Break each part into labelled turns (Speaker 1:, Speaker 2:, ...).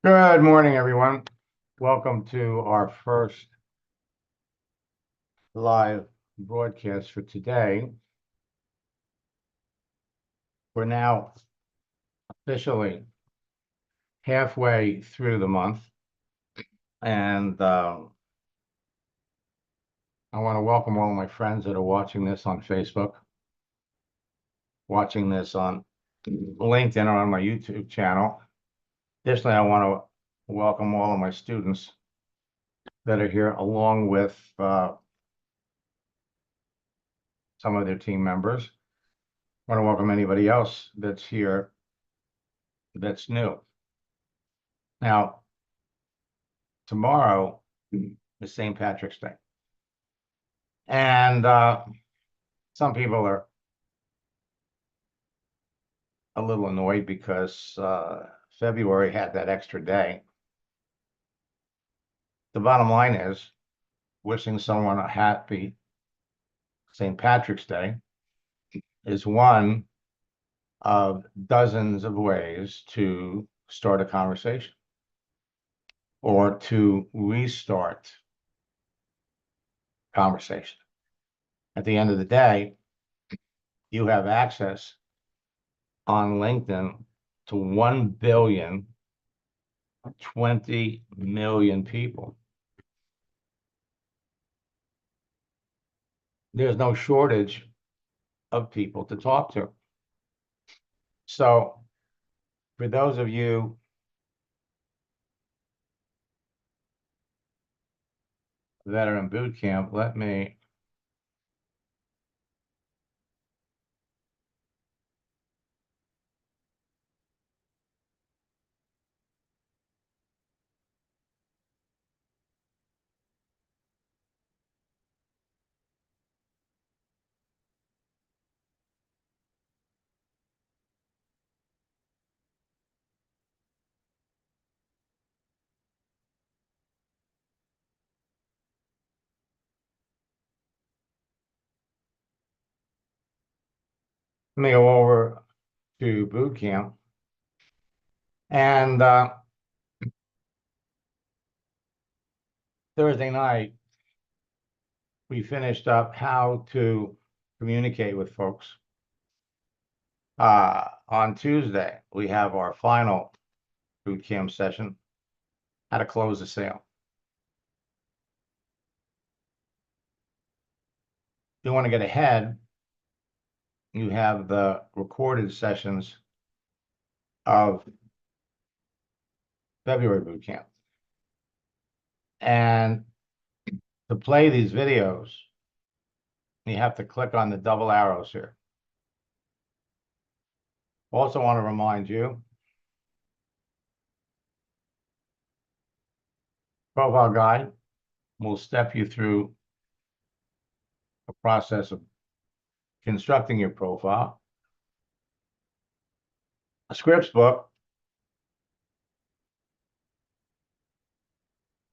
Speaker 1: Good morning, everyone. Welcome to our first live broadcast for today. We're now officially halfway through the month, and I want to welcome all of my friends that are watching this on Facebook, watching this on LinkedIn or on my YouTube channel. Additionally, I want to welcome all of my students that are here, along with some of their team members. I want to welcome anybody else that's here that's new. Now, tomorrow is St. Patrick's Day. And some people are a little annoyed because February had that extra day. The bottom line is wishing someone a happy St. Patrick's Day is one of dozens of ways to start a conversation or to restart conversation. At the end of the day, you have access on LinkedIn to 1,020 million people. There's no shortage of people to talk to. So for those of you that are in boot camp, let me go over to boot camp. And Thursday night, we finished up how to communicate with folks. On Tuesday, we have our final boot camp session, how to close a sale. If you want to get ahead, you have the recorded sessions of February boot camp. And to play these videos, you have to click on the double arrows here. Also want to remind you, profile guide will step you through a process of constructing your profile. A scripts book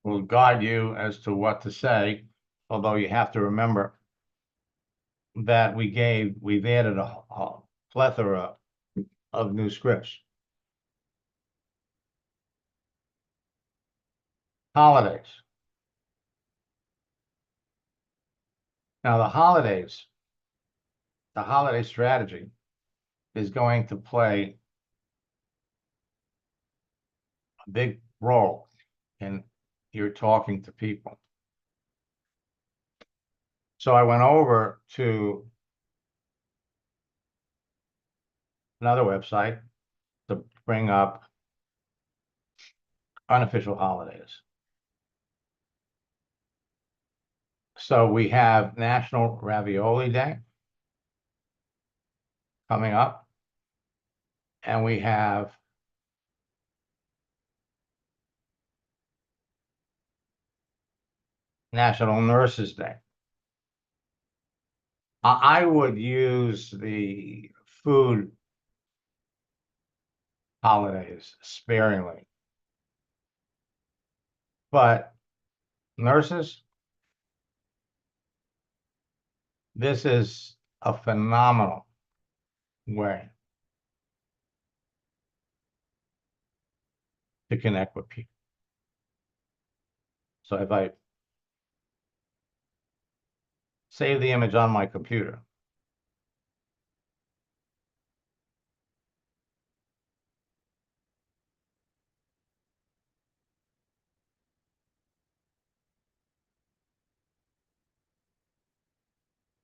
Speaker 1: will guide you as to what to say, although you have to remember that we've added a plethora of new scripts. Holidays. Now the holiday strategy is going to play a big role in your talking to people. So I went over to another website to bring up unofficial holidays. So we have National Ravioli Day coming up, and we have National Nurses Day. I would use the food holidays sparingly, but nurses, this is a phenomenal way to connect with people. So if I save the image on my computer,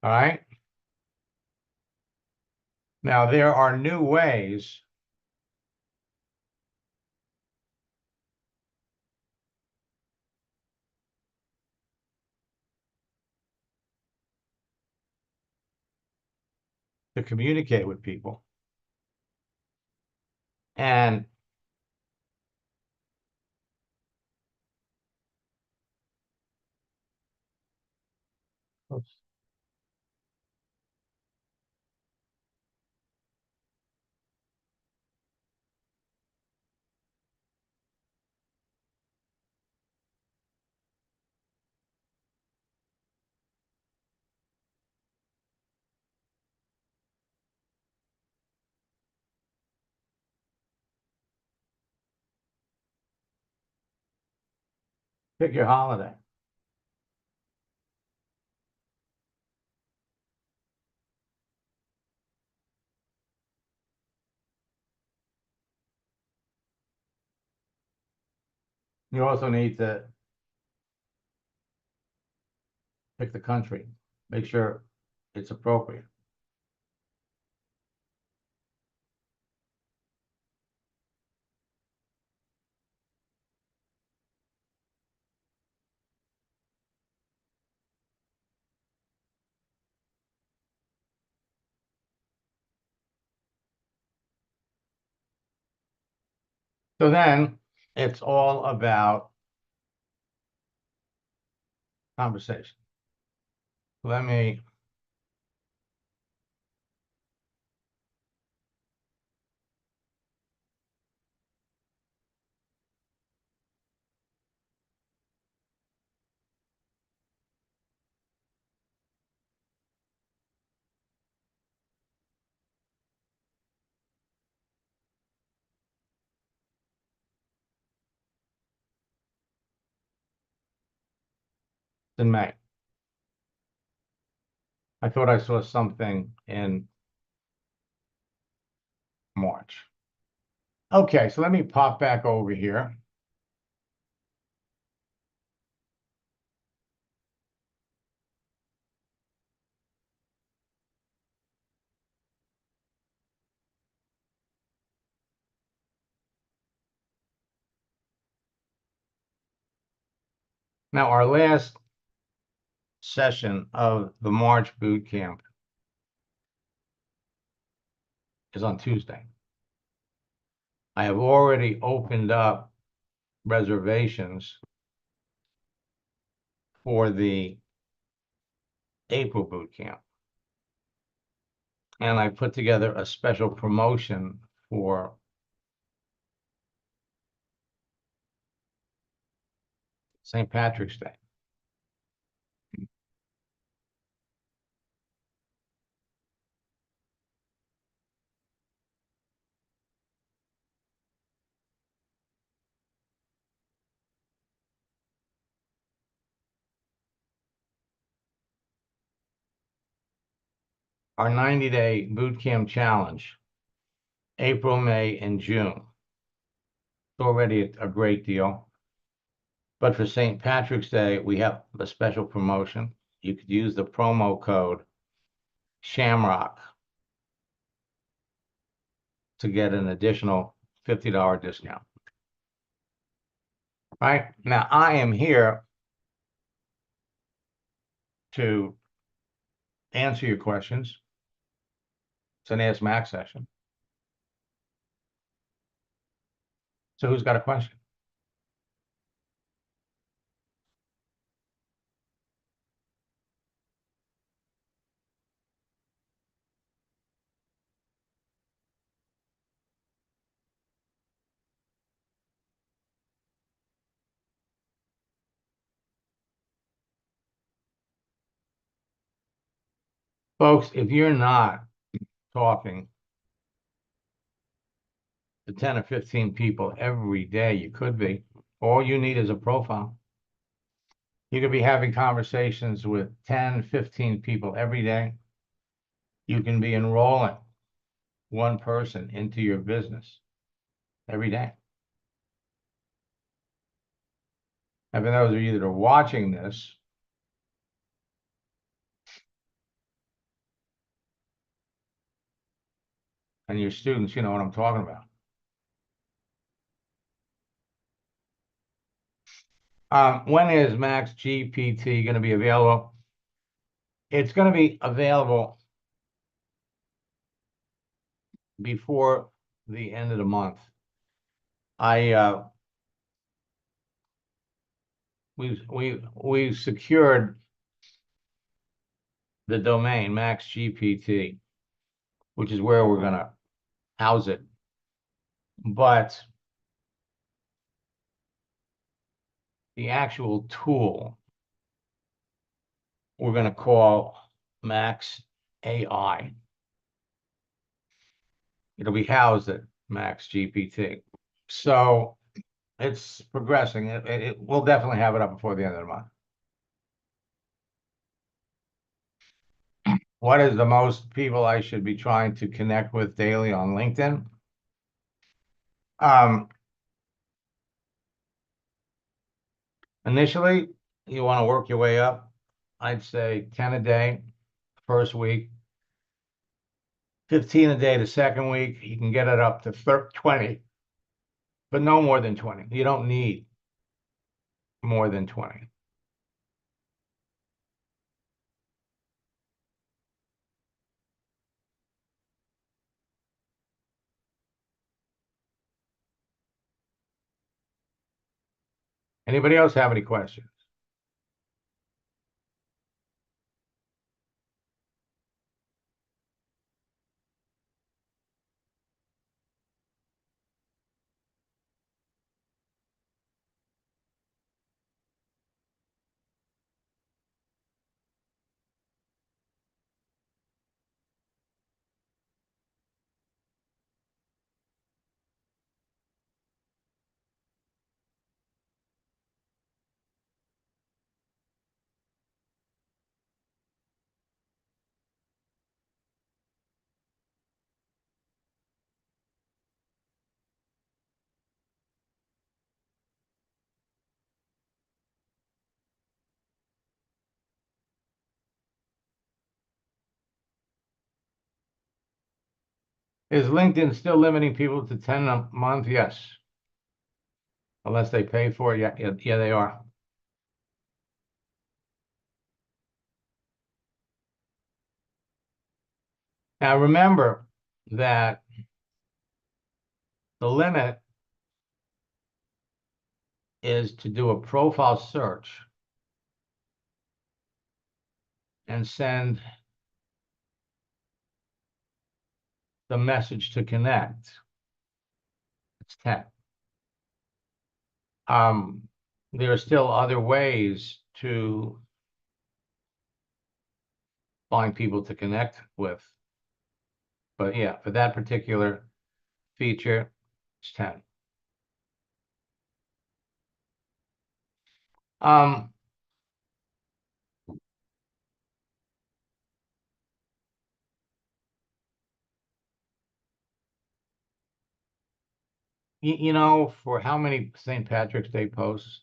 Speaker 1: all right? Now there are new ways to communicate with people. And pick your holiday. You also need to pick the country. Make sure it's appropriate. So then it's all about conversation. Let me in May. I thought I saw something in March. Okay, so let me pop back over here. Now, our last session of the March boot camp is on Tuesday. I have already opened up reservations for the April boot camp. And I put together a special promotion for St. Patrick's Day. Our 90-day boot camp challenge, April, May, and June. It's already a great deal. But for St. Patrick's Day, we have a special promotion. You could use the promo code Shamrock to get an additional $50 discount. Right? Now, I am here to answer your questions. It's an Ask Max session. So who's got a question? Folks, if you're not talking to 10 or 15 people every day. You could be. All you need is a profile. You could be having conversations with 10, 15 people every day. You can be enrolling one person into your business every day. And for those of you that are watching this, and your students, you know what I'm talking about. When is Max GPT going to be available? It's going to be available before the end of the month. We secured the domain Max GPT, which is where we're going to house it. But the actual tool we're going to call Max AI. It'll be housed at Max GPT. So it's progressing. We'll definitely have it up before the end of the month. What is the most people I should be trying to connect with daily on LinkedIn? Initially, you want to work your way up. I'd say 10 a day first week, 15 a day the second week. You can get it up to 20, but no more than 20. You don't need more than 20. Anybody else have any questions? Is LinkedIn still limiting people to 10 a month? Yes. Unless they pay for it. Yeah, they are. Now remember that the limit is to do a profile search and send the message to connect. It's 10. There are still other ways to find people to connect with. But yeah, for that particular feature, it's 10. You know, for how many St. Patrick's Day posts?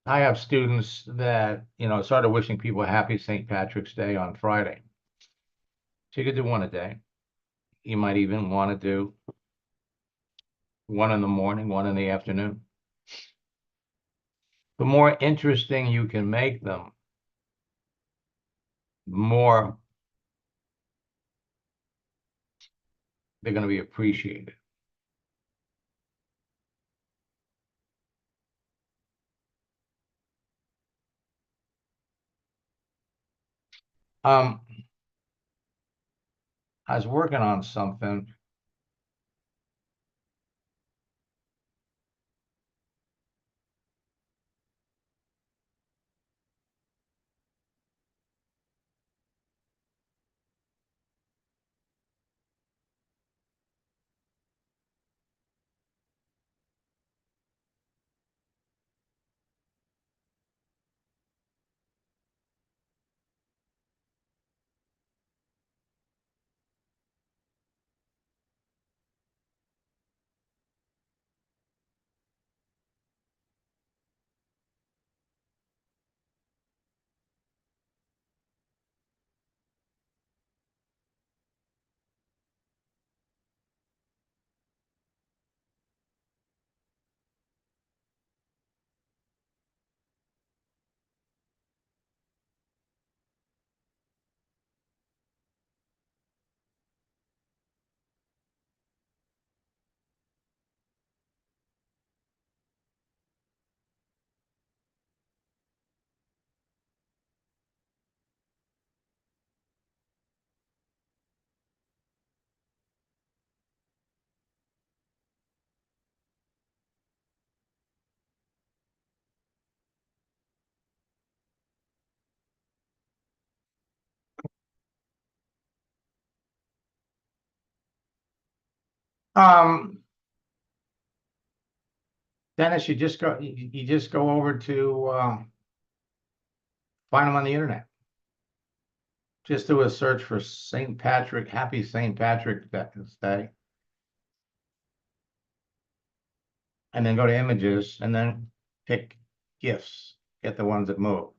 Speaker 1: I have students that, started wishing people happy St. Patrick's Day on Friday. So you could do one a day. You might even want to do one in the morning, one in the afternoon. The more interesting you can make them, the more they're going to be appreciated. I was working on something. Dennis, you just go over to find them on the internet. Just do a search for St. Patrick, Happy St. Patrick Day. And then go to images and then pick gifts. Get the ones that move.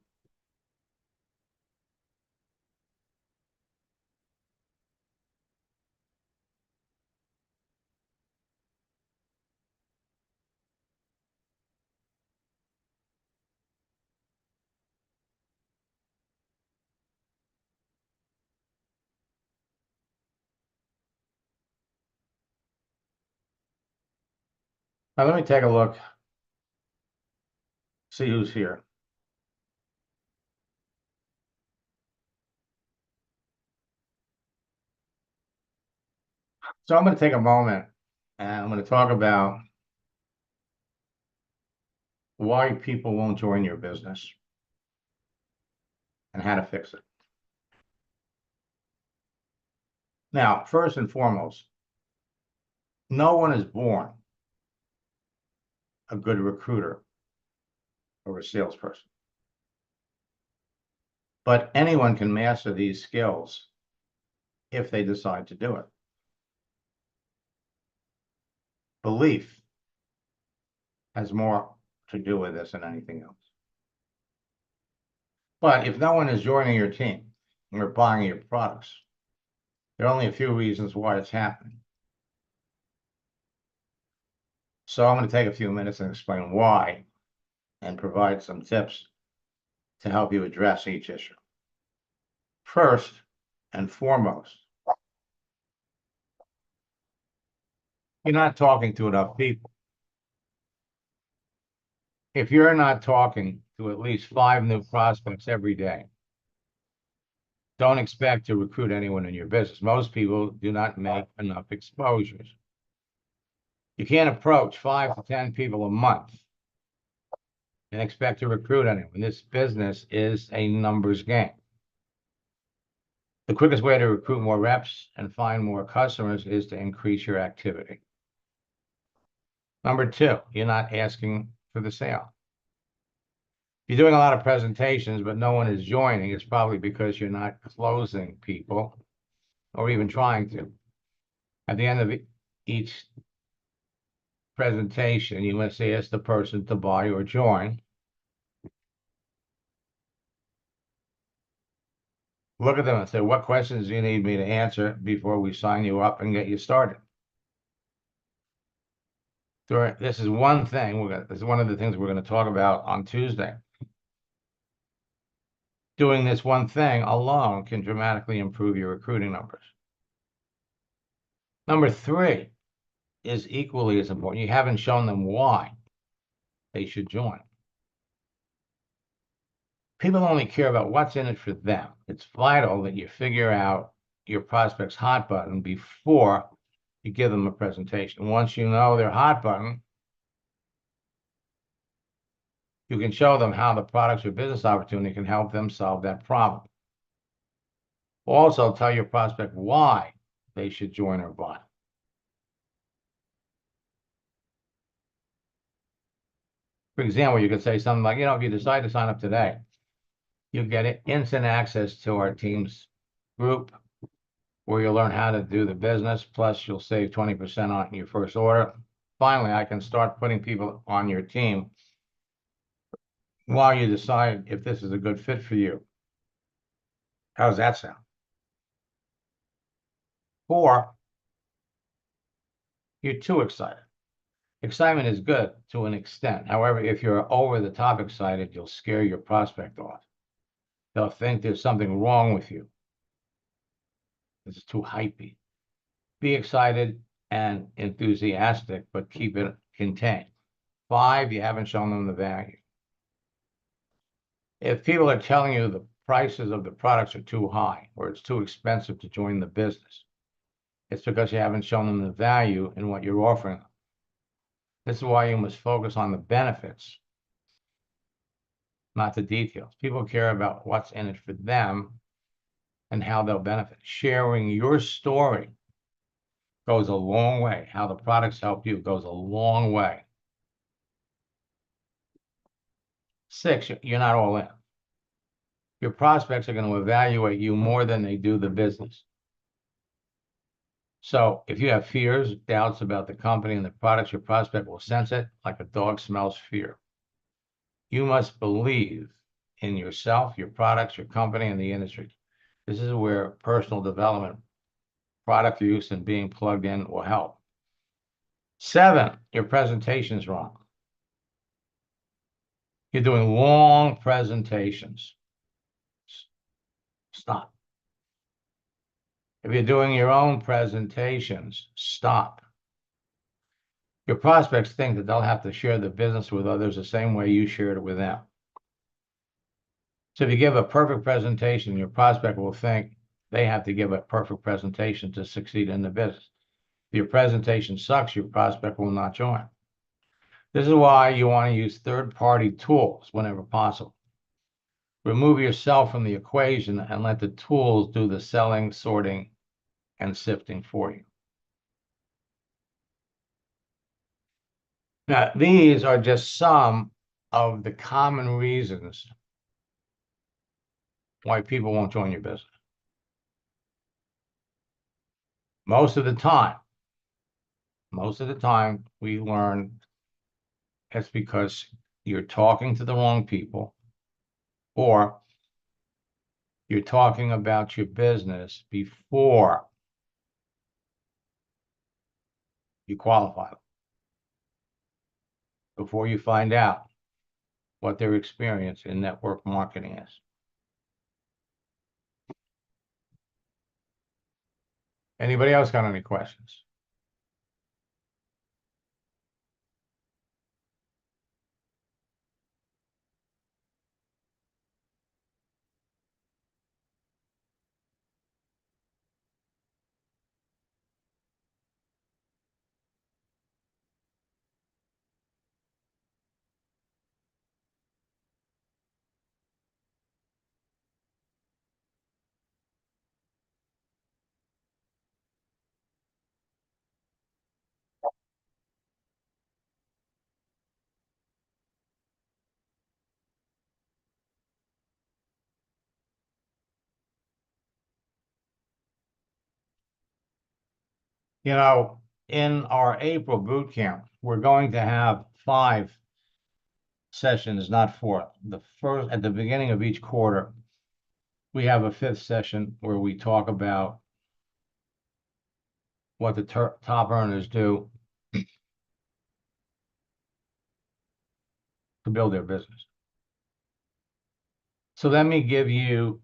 Speaker 1: Now let me take a look, see who's here. So I'm going to take a moment and I'm going to talk about why people won't join your business and how to fix it. Now, first and foremost, no one is born a good recruiter or a salesperson. But anyone can master these skills if they decide to do it. Belief has more to do with this than anything else. But if no one is joining your team or buying your products, there are only a few reasons why it's happening. So I'm going to take a few minutes and explain why and provide some tips to help you address each issue. First and foremost, you're not talking to enough people. If you're not talking to at least 5 new prospects every day, don't expect to recruit anyone in your business. Most people do not make enough exposures. You can't approach 5 to 10 people a month and expect to recruit anyone. This business is a numbers game. The quickest way to recruit more reps and find more customers is to increase your activity. Number 2, you're not asking for the sale. If you're doing a lot of presentations, but no one is joining, it's probably because you're not closing people or even trying to. At the end of each presentation, you must ask the person to buy or join. Look at them and say, what questions do you need me to answer before we sign you up and get you started? This is one thing, this is one of the things we're going to talk about on Tuesday. Doing this one thing alone can dramatically improve your recruiting numbers. Number 3 is equally as important. You haven't shown them why they should join. People only care about what's in it for them. It's vital that you figure out your prospect's hot button before you give them a presentation. Once you know their hot button, you can show them how the products or business opportunity can help them solve that problem. Also, tell your prospect why they should join or buy. For example, you could say something like, if you decide to sign up today, you get instant access to our team's group where you'll learn how to do the business, plus you'll save 20% on your first order. Finally, I can start putting people on your team while you decide if this is a good fit for you. How does that sound? 4, you're too excited. Excitement is good to an extent. However, if you're over the top excited, you'll scare your prospect off. They'll think there's something wrong with you. This is too hypey. Be excited and enthusiastic, but keep it contained. 5, you haven't shown them the value. If people are telling you the prices of the products are too high or it's too expensive to join the business, it's because you haven't shown them the value in what you're offering them. This is why you must focus on the benefits, not the details. People care about what's in it for them and how they'll benefit. Sharing your story goes a long way. How the products help you goes a long way. 6, you're not all in. Your prospects are going to evaluate you more than they do the business. So if you have fears, doubts about the company and the products, your prospect will sense it like a dog smells fear. You must believe in yourself, your products, your company, and the industry. This is where personal development, product use, and being plugged in will help. 7, your presentation is wrong. You're doing long presentations. Stop. If you're doing your own presentations, stop. Your prospects think that they'll have to share the business with others the same way you shared it with them. So if you give a perfect presentation, your prospect will think they have to give a perfect presentation to succeed in the business. If your presentation sucks, your prospect will not join. This is why you want to use third-party tools whenever possible. Remove yourself from the equation and let the tools do the selling, sorting, and sifting for you. Now, these are just some of the common reasons why people won't join your business. Most of the time, we learn it's because you're talking to the wrong people, or you're talking about your business before you qualify them, before you find out what their experience in network marketing is. Anybody else got any questions? You know, in our April boot camp, we're going to have 5 sessions, not 4. The first, at the beginning of each quarter, we have a 5th session where we talk about what the top earners do to build their business. So let me give you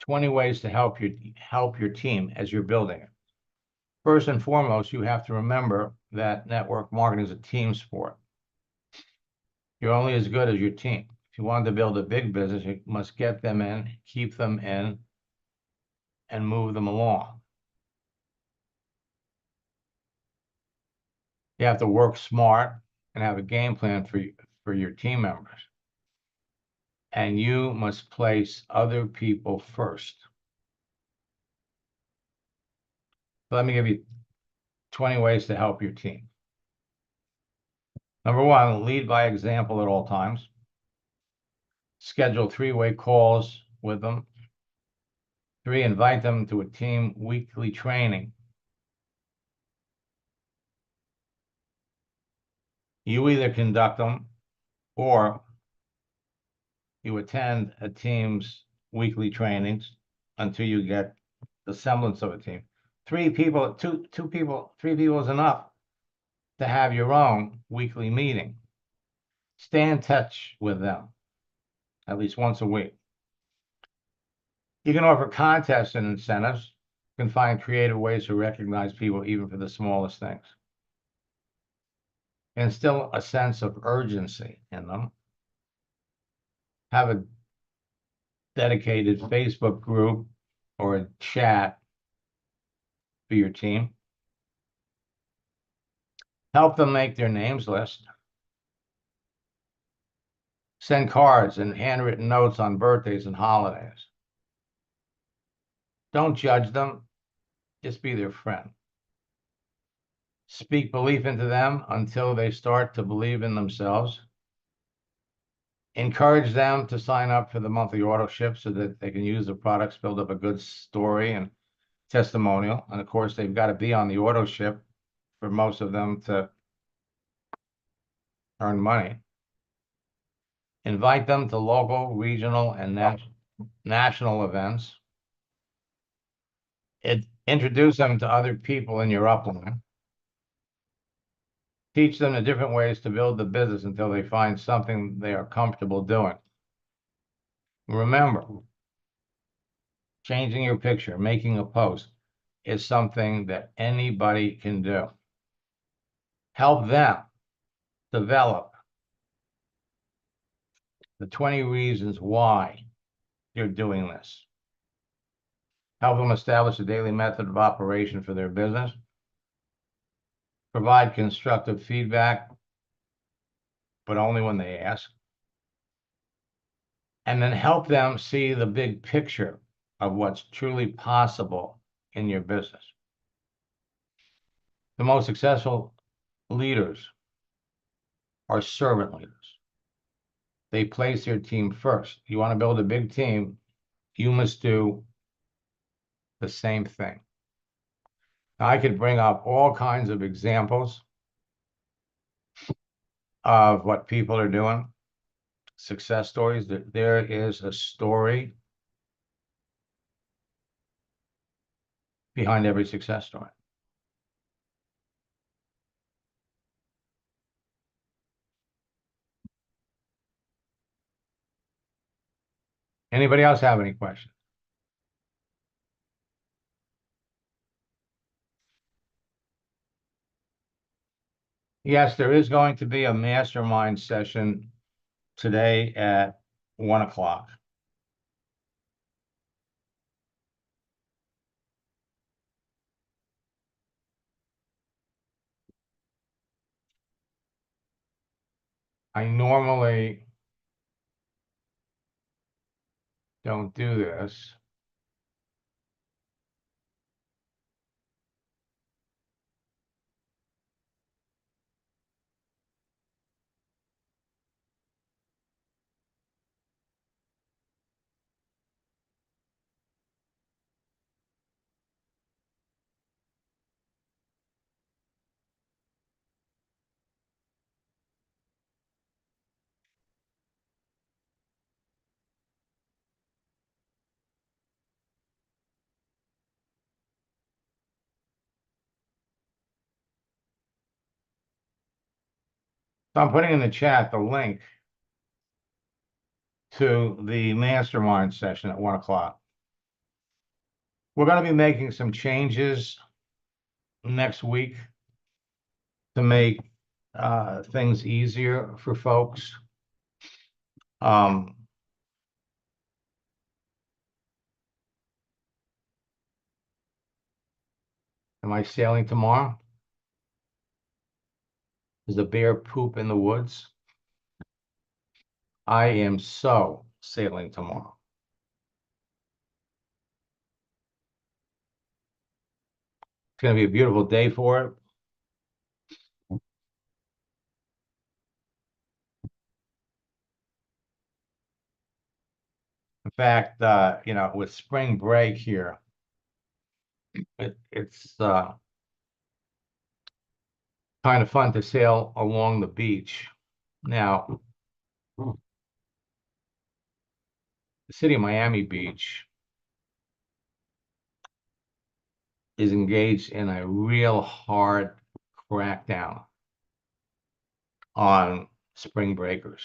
Speaker 1: 20 ways to help your team as you're building it. First and foremost, you have to remember that network marketing is a team sport. You're only as good as your team. If you want to build a big business, you must get them in, keep them in, and move them along. You have to work smart and have a game plan for your team members. And you must place other people first. So let me give you 20 ways to help your team. Number 1, lead by example at all times. Schedule 3-way calls with them. 3, invite them to a team weekly training. You either conduct them or you attend a team's weekly trainings until you get the semblance of a team. 3 people, 3 people is enough to have your own weekly meeting. Stay in touch with them at least once a week. You can offer contests and incentives. You can find creative ways to recognize people even for the smallest things. Instill a sense of urgency in them. Have a dedicated Facebook group or a chat for your team. Help them make their names list. Send cards and handwritten notes on birthdays and holidays. Don't judge them. Just be their friend. Speak belief into them until they start to believe in themselves. Encourage them to sign up for the monthly auto ship so that they can use the products, build up a good story and testimonial. And of course, they've got to be on the auto ship for most of them to earn money. Invite them to local, regional, and national events. Introduce them to other people in your upline. Teach them the different ways to build the business until they find something they are comfortable doing. Remember, changing your picture, making a post is something that anybody can do. Help them develop the 20 reasons why you're doing this. Help them establish a daily method of operation for their business. Provide constructive feedback, but only when they ask. And then help them see the big picture of what's truly possible in your business. The most successful leaders are servant leaders. They place their team first. You want to build a big team, you must do the same thing. Now, I could bring up all kinds of examples of what people are doing, success stories. There is a story behind every success story. Anybody else have any questions? Yes, there is going to be a mastermind session today at 1 o'clock. I normally don't do this. So I'm putting in the chat the link to the mastermind session at 1 o'clock. We're going to be making some changes next week to make things easier for folks. Am I sailing tomorrow? Is the bear poop in the woods? I am so sailing tomorrow. It's going to be a beautiful day for it. In fact, with spring break here, it's kind of fun to sail along the beach. Now, the city of Miami Beach is engaged in a real hard crackdown on spring breakers.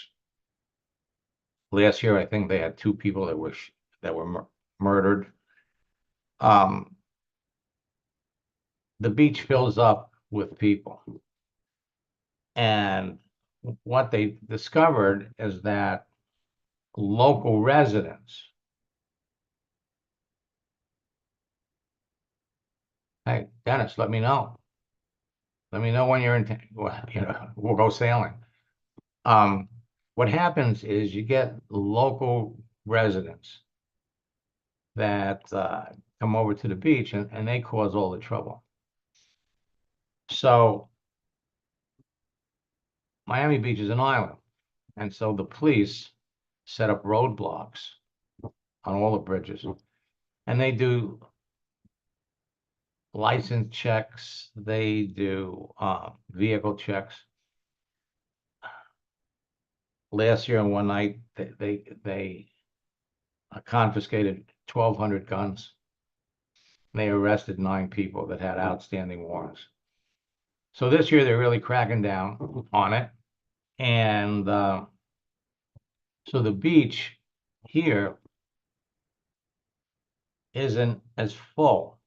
Speaker 1: Last year, I think they had 2 people that were murdered. The beach fills up with people, and what they discovered is that local residents, hey, Dennis, let me know. Let me know when you're in, we'll go sailing. What happens is you get local residents that come over to the beach and they cause all the trouble. So Miami Beach is an island. And so the police set up roadblocks on all the bridges. And they do license checks, they do vehicle checks. Last year, one night, they confiscated 1,200 guns. They arrested 9 people that had outstanding warrants. So this year, they're really cracking down on it. And so the beach here isn't as full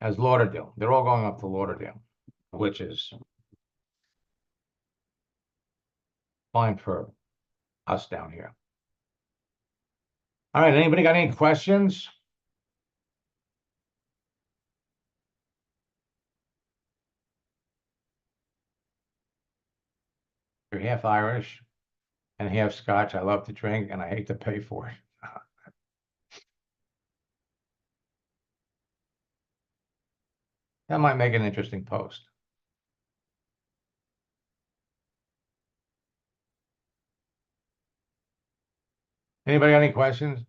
Speaker 1: as Lauderdale. They're all going up to Lauderdale, which is fine for us down here. All right, anybody got any questions? You're half Irish and half Scotch. I love to drink and I hate to pay for it. That might make an interesting post. Anybody got any questions?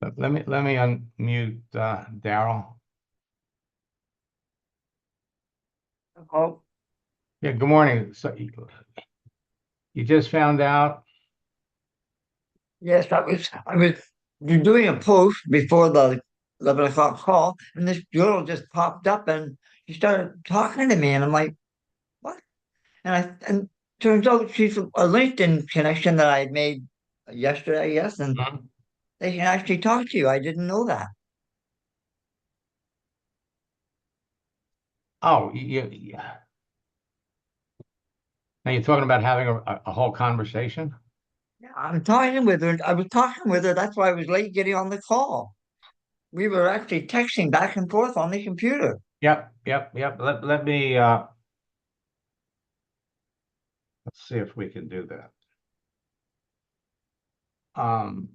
Speaker 1: Let me unmute Daryl.
Speaker 2: Oh,
Speaker 1: Yeah, good morning. So you just found out?
Speaker 2: yes, I was doing a post before the 11 o'clock call, and this girl just popped up and she started talking to me, and I'm like, what? And turns out she's a LinkedIn connection that I had made yesterday, yes, and
Speaker 1: Mhm.
Speaker 2: they can actually talk to you. I didn't know that.
Speaker 1: Oh, yeah. Now you're talking about having a whole conversation?
Speaker 2: Yeah, I'm talking with her. I was talking with her. That's why I was late getting on the call. We were actually texting back and forth on the computer.
Speaker 1: Yep, yep, yep. Let me let's see if we can do that. Um,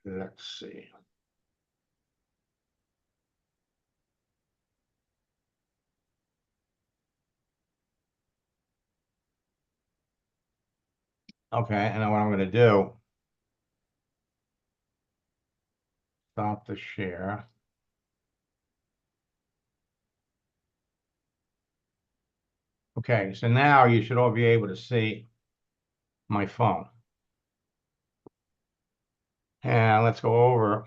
Speaker 1: let's see. Okay, and then what I'm going to do, stop the share. Okay, so now you should all be able to see my phone. And let's go over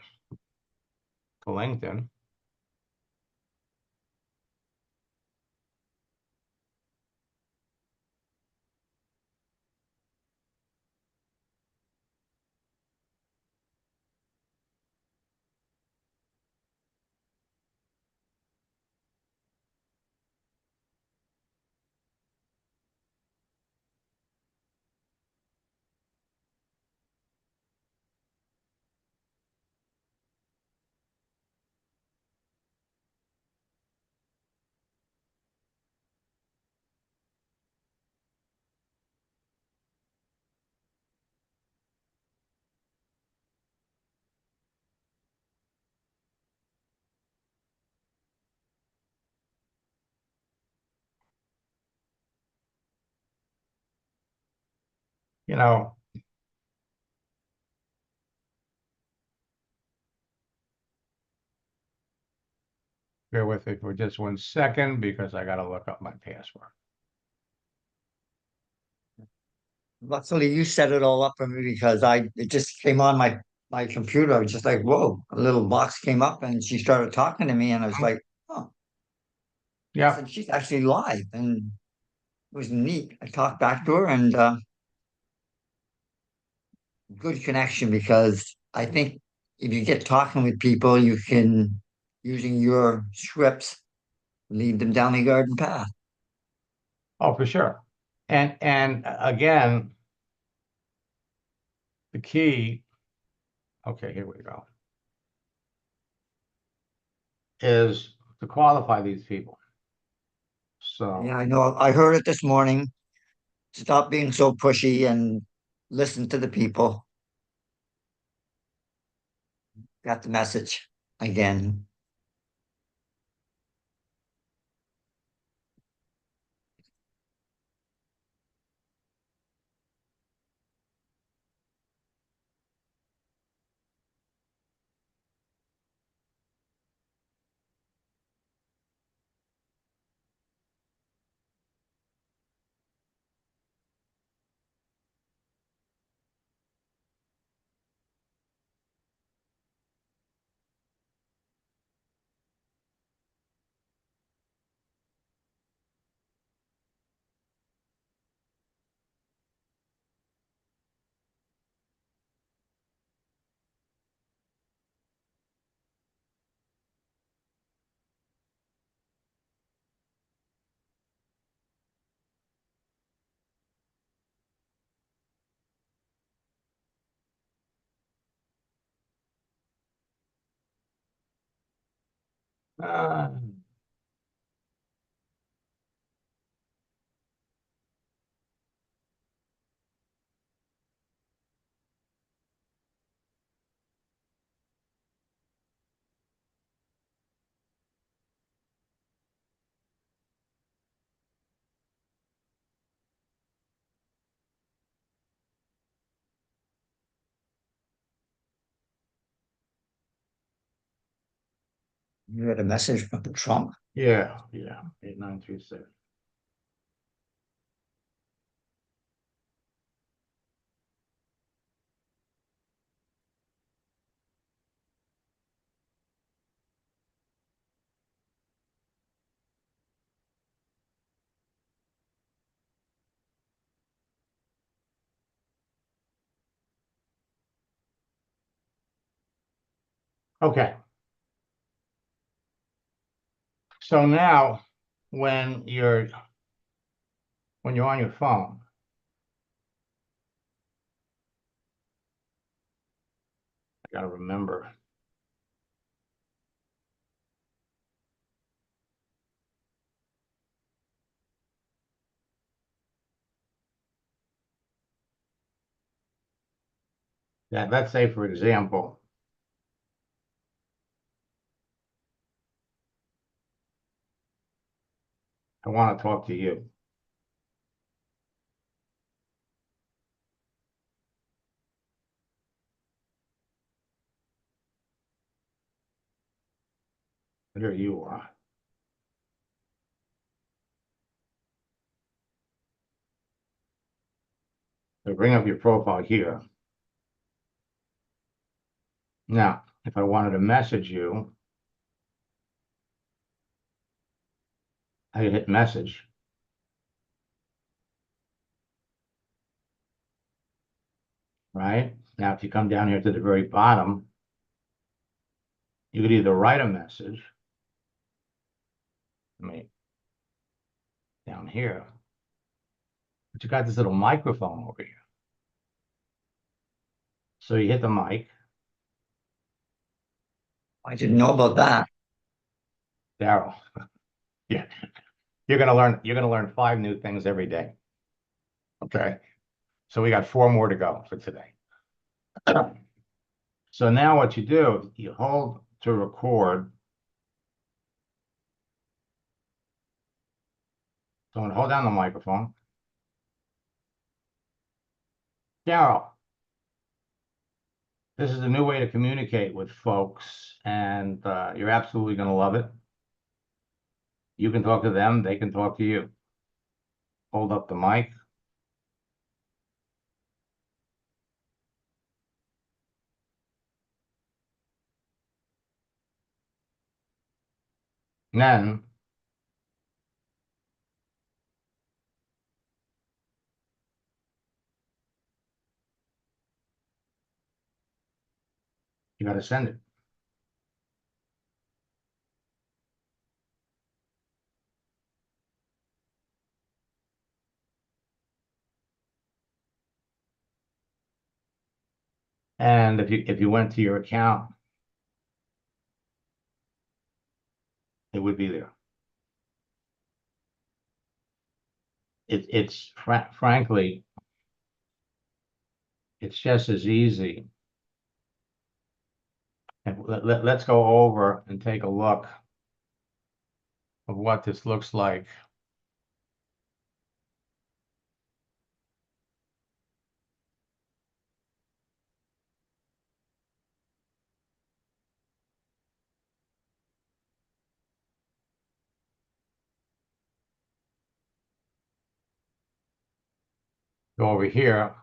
Speaker 1: to LinkedIn. You know, bear with me for just 1 second because I got to look up my password.
Speaker 2: Luckily, you set it all up for me because it just came on my computer. I was just like, whoa, a little box came up and she started talking to me, and I was like, oh, I
Speaker 1: Yep.
Speaker 2: said, she's actually live, and it was neat. I talked back to her, and good connection because I think if you get talking with people, you can, using your scripts, lead them down the garden path.
Speaker 1: Oh, for sure. And again, the key, okay, here we go, is to qualify these people. So,
Speaker 2: Yeah, I know. I heard it this morning. Stop being so pushy and listen to the people. Got the message again.
Speaker 1: uh,
Speaker 2: You had a message from Trump.
Speaker 1: yeah, yeah, 8936. Okay. So now when you're on your phone, I gotta remember. That let's say, for example, I want to talk to you. Here you are. So bring up your profile here. Now, if I wanted to message you, I hit message. Right? Now, if you come down here to the very bottom, you could either write a message. I mean, down here. But you got this little microphone over here. So you hit the mic.
Speaker 2: I didn't know about that.
Speaker 1: Daryl. Yeah. You're gonna learn 5 new things every day. Okay. So we got 4 more to go for today. So now what you do, you hold to record. So I'm gonna hold down the microphone. Daryl, this is a new way to communicate with folks, and you're absolutely gonna love it. You can talk to them, they can talk to you. Hold up the mic. And then you got to send it. And if you went to your account, it would be there. It's frankly, it's just as easy. And let's go over and take a look of what this looks like. Go over here.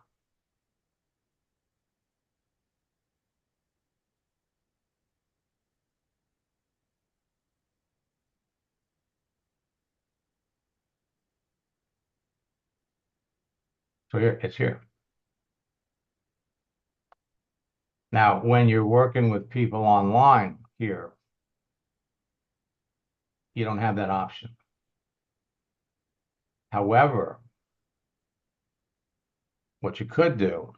Speaker 1: So here, it's here. Now, when you're working with people online here, you don't have that option. However, what you could do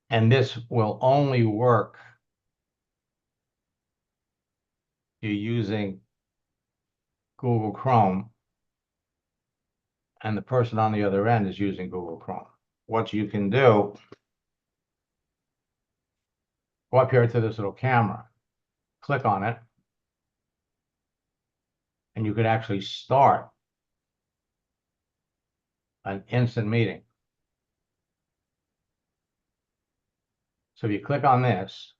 Speaker 1: and this will only work if you're using Google Chrome and the person on the other end is using Google Chrome. What you can do, go up here to this little camera, click on it, and you could actually start an instant meeting. So if you click on this,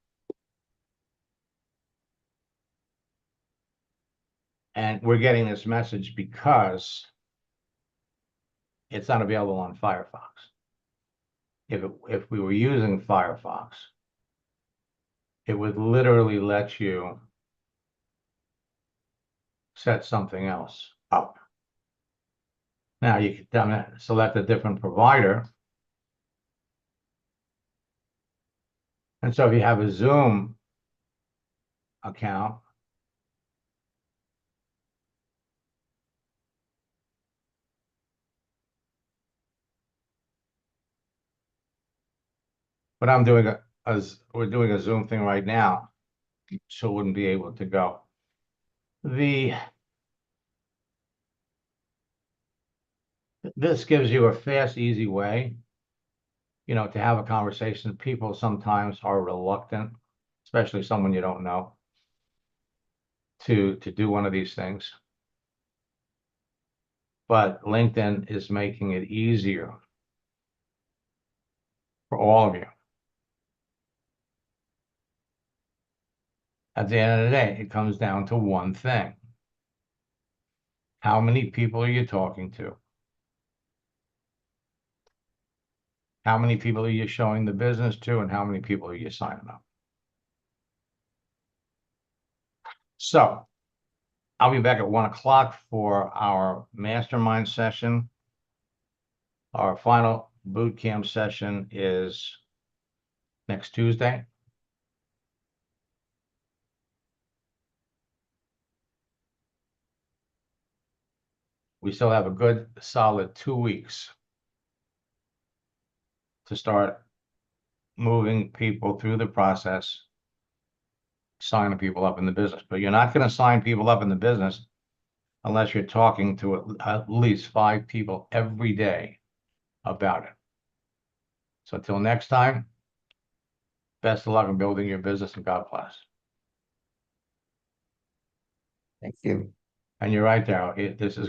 Speaker 1: and we're getting this message because it's not available on Firefox. If we were using Firefox, it would literally let you set something else up. Now you can select a different provider. And so if you have a Zoom account, but I'm doing we're doing a Zoom thing right now, so wouldn't be able to go. This gives you a fast, easy way, to have a conversation. People sometimes are reluctant, especially someone you don't know, to do one of these things. But LinkedIn is making it easier for all of you. At the end of the day, it comes down to one thing. How many people are you talking to? How many people are you showing the business to, and how many people are you signing up? So I'll be back at 1 o'clock for our mastermind session. Our final boot camp session is next Tuesday. We still have a good solid 2 weeks to start moving people through the process, signing people up in the business. But you're not going to sign people up in the business unless you're talking to at least 5 people every day about it. So until next time, best of luck in building your business, and God bless.
Speaker 2: Thank you.
Speaker 1: And you're right there. This is